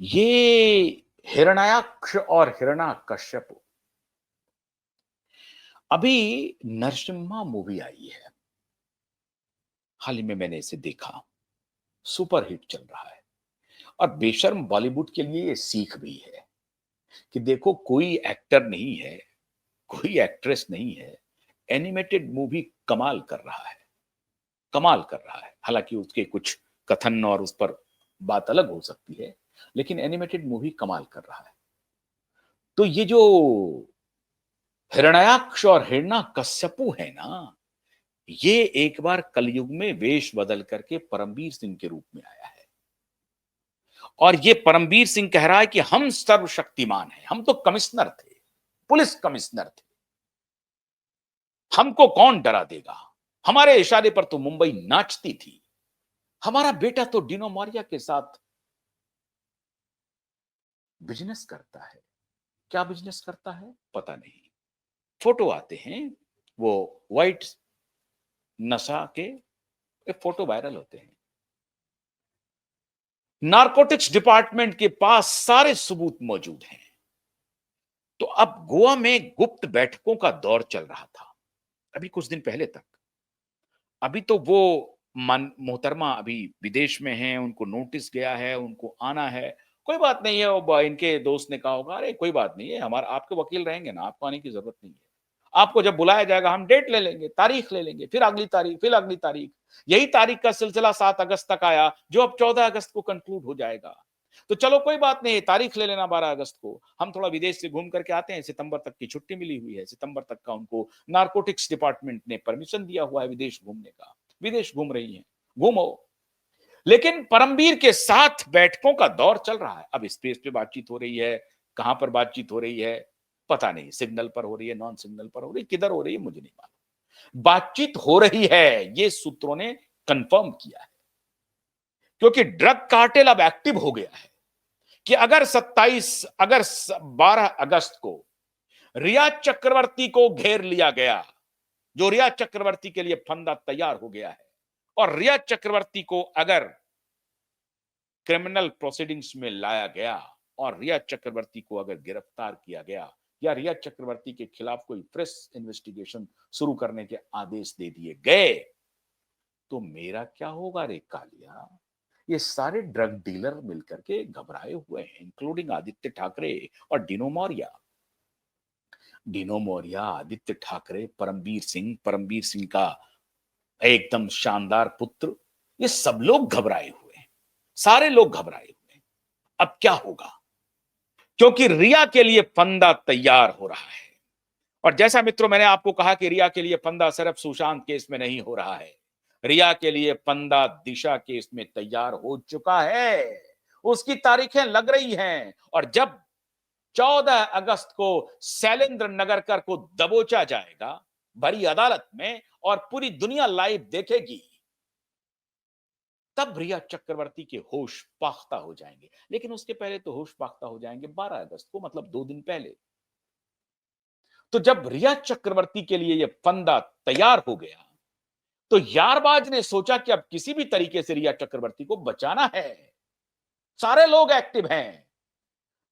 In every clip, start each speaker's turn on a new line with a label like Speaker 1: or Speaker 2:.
Speaker 1: ये हिरण्याक्ष और हिरण्याकश्यप, अभी नरसिम्हा मूवी आई है। हाल ही में मैंने इसे देखा। सुपर हिट चल रहा है और बेशर्म बॉलीवुड के लिए ये सीख भी है कि देखो, कोई एक्टर नहीं है, कोई एक्ट्रेस नहीं है, एनिमेटेड मूवी कमाल कर रहा है, कमाल कर रहा है। हालांकि उसके कुछ कथन और उस पर बात अलग हो सकती है, लेकिन एनिमेटेड मूवी कमाल कर रहा है। तो ये जो हिरण्याक्ष और हिरण्याकश्यपु है ना, ये एक बार कलयुग में वेश बदल करके परमवीर सिंह के रूप में आया है। और ये परमवीर सिंह कह रहा है कि हम सर्वशक्तिमान हैं, हम तो कमिश्नर थे, पुलिस कमिश्नर थे, हमको कौन डरा देगा, हमारे इशारे पर तो मुंबई नाचती थी, हमारा बेटा तो डिनो मौर्या के साथ बिजनेस करता है। क्या बिजनेस करता है पता नहीं। फोटो आते हैं, वो व्हाइट नशा के फोटो वायरल होते हैं। नारकोटिक्स डिपार्टमेंट के पास सारे सबूत मौजूद हैं। तो अब गोवा में गुप्त बैठकों का दौर चल रहा था, अभी कुछ दिन पहले तक। अभी तो वो मन मोहतरमा अभी विदेश में हैं, उनको नोटिस गया है, उनको आना है। कोई बात नहीं है, वो इनके दोस्त ने कहा होगा, अरे कोई बात नहीं है, हमारा आपके वकील रहेंगे ना, आपको आने की जरूरत नहीं है। आपको जब बुलाया जाएगा हम डेट ले लेंगे, तारीख ले लेंगे, फिर अगली तारीख, फिर अगली तारीख। यही तारीख का सिलसिला 7 अगस्त तक आया, जो अब 14 अगस्त को कंक्लूड हो जाएगा। तो चलो कोई बात नहीं, तारीख ले लेना 12 अगस्त को, हम थोड़ा विदेश से घूम करके आते हैं। सितंबर तक की छुट्टी मिली हुई है, सितंबर तक का उनको नारकोटिक्स डिपार्टमेंट ने परमिशन दिया हुआ है विदेश घूमने का। विदेश घूम रही हैं, घूमो। लेकिन परमवीर के साथ बैठकों का दौर चल रहा है। अब स्पेस पे बातचीत हो रही है, कहां पर बातचीत हो रही है पता नहीं, सिग्नल पर हो रही है, नॉन सिग्नल पर हो रही है, किधर हो रही है मुझे नहीं मालूम। बातचीत हो रही है, ये सूत्रों ने कंफर्म किया है, क्योंकि ड्रग कार्टेल अब एक्टिव हो गया है कि अगर 12 अगस्त को रिया चक्रवर्ती को घेर लिया गया, जो रिया चक्रवर्ती के लिए फंदा तैयार हो गया है, और रिया चक्रवर्ती को अगर क्रिमिनल प्रोसीडिंग्स में लाया गया और रिया चक्रवर्ती को अगर गिरफ्तार किया गया या रिया चक्रवर्ती के खिलाफ कोई फ्रेश इन्वेस्टिगेशन शुरू करने के आदेश दे दिए गए, तो मेरा क्या होगा रे कालिया। ये सारे ड्रग डीलर मिलकर के घबराए हुए हैं, इंक्लूडिंग आदित्य ठाकरे और डिनो मौर्या। डिनो मौर्या, आदित्य ठाकरे, परमवीर सिंह का एकदम शानदार पुत्र, ये सब लोग घबराए हुए हैं, सारे लोग घबराए हुए हैं। अब क्या होगा, क्योंकि रिया के लिए फंदा तैयार हो रहा है। और जैसा मित्रों मैंने आपको कहा कि रिया के लिए फंदा सिर्फ सुशांत केस में नहीं हो रहा है, रिया के लिए फंदा दिशा केस में तैयार हो चुका है। उसकी तारीखें लग रही हैं, और जब 14 अगस्त को शैलेंद्र नगरकर को दबोचा जाएगा बड़ी अदालत में और पूरी दुनिया लाइव देखेगी, तब रिया चक्रवर्ती के होश पाख्ता हो जाएंगे। लेकिन उसके पहले तो होश पाख्ता हो जाएंगे 12 अगस्त को, मतलब 2 दिन पहले। तो जब रिया चक्रवर्ती के लिए यह फंदा तैयार हो गया, तो यारबाज ने सोचा कि अब किसी भी तरीके से रिया चक्रवर्ती को बचाना है। सारे लोग एक्टिव हैं,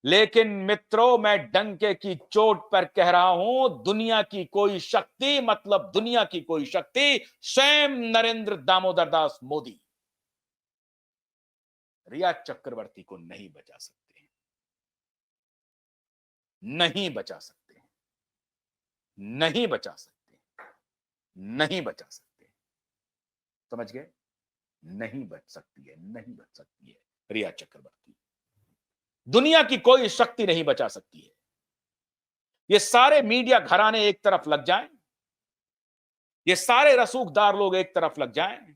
Speaker 1: लेकिन मित्रों मैं डंके की चोट पर कह रहा हूं, दुनिया की कोई शक्ति, मतलब दुनिया की कोई शक्ति, स्वयं नरेंद्र दामोदर दास मोदी रिया चक्रवर्ती को नहीं बचा सकते, नहीं बचा सकते, नहीं बचा सकते, नहीं बचा सकते। समझ गए? नहीं बच सकती है, नहीं बच सकती है रिया चक्रवर्ती। दुनिया की कोई शक्ति नहीं बचा सकती है। ये सारे मीडिया घराने एक तरफ लग जाएं, ये सारे रसूखदार लोग एक तरफ लग जाएं,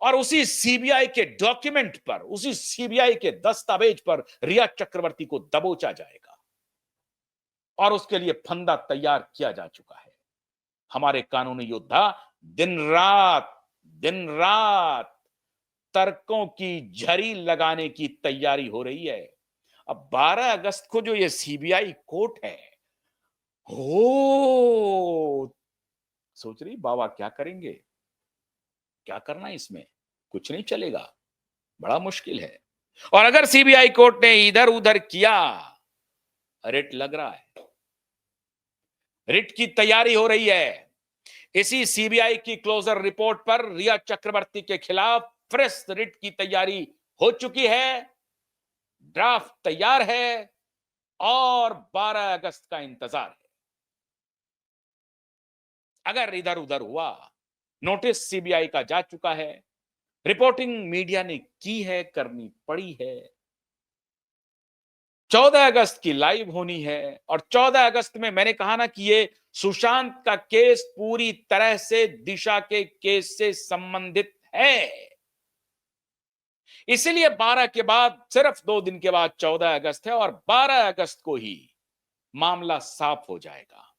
Speaker 1: और उसी सीबीआई के डॉक्यूमेंट पर, उसी सीबीआई के दस्तावेज पर रिया चक्रवर्ती को दबोचा जाएगा, और उसके लिए फंदा तैयार किया जा चुका है। हमारे कानूनी योद्धा दिन रात तर्कों की झड़ी लगाने की तैयारी हो रही है। अब 12 अगस्त को जो ये सीबीआई कोर्ट है, हो सोच रही बाबा क्या करेंगे, क्या करना है इसमें, कुछ नहीं चलेगा, बड़ा मुश्किल है। और अगर सीबीआई कोर्ट ने इधर उधर किया, रिट लग रहा है, रिट की तैयारी हो रही है। इसी सीबीआई की क्लोजर रिपोर्ट पर रिया चक्रवर्ती के खिलाफ फ्रेश रिट की तैयारी हो चुकी है, ड्राफ्ट तैयार है और 12 अगस्त का इंतजार है। अगर इधर उधर हुआ, नोटिस सीबीआई का जा चुका है, रिपोर्टिंग मीडिया ने की है, करनी पड़ी है। 14 अगस्त की लाइव होनी है और 14 अगस्त में मैंने कहा ना कि ये सुशांत का केस पूरी तरह से दिशा के केस से संबंधित है। इसीलिए 12 के बाद, सिर्फ 2 दिन के बाद 14 अगस्त है और 12 अगस्त को ही मामला साफ हो जाएगा।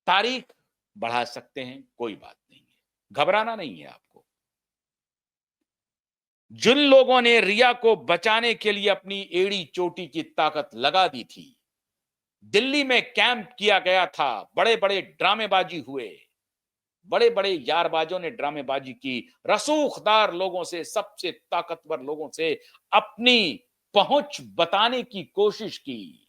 Speaker 1: तारीख बढ़ा सकते हैं, कोई बात नहीं है, घबराना नहीं है आपको। जिन लोगों ने रिया को बचाने के लिए अपनी एड़ी चोटी की ताकत लगा दी थी, दिल्ली में कैंप किया गया था, बड़े बड़े ड्रामेबाजी हुए, बड़े बड़े यारबाजों ने ड्रामेबाजी की, रसूखदार लोगों से, सबसे ताकतवर लोगों से अपनी पहुंच बताने की कोशिश की,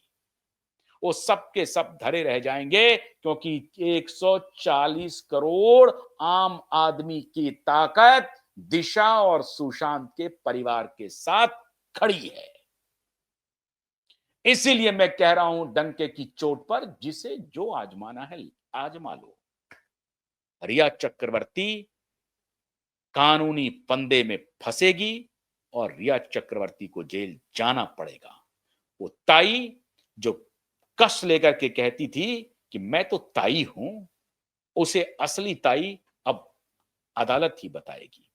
Speaker 1: वो सब के सब धरे रह जाएंगे, क्योंकि 140 करोड़ आम आदमी की ताकत दिशा और सुशांत के परिवार के साथ खड़ी है। इसीलिए मैं कह रहा हूं, डंके की चोट पर जिसे जो आजमाना है आजमा लो। रिया चक्रवर्ती कानूनी फंदे में फंसेगी और रिया चक्रवर्ती को जेल जाना पड़ेगा। वो ताई जो कस लेकर के कहती थी कि मैं तो ताई हूं, उसे असली ताई अब अदालत ही बताएगी।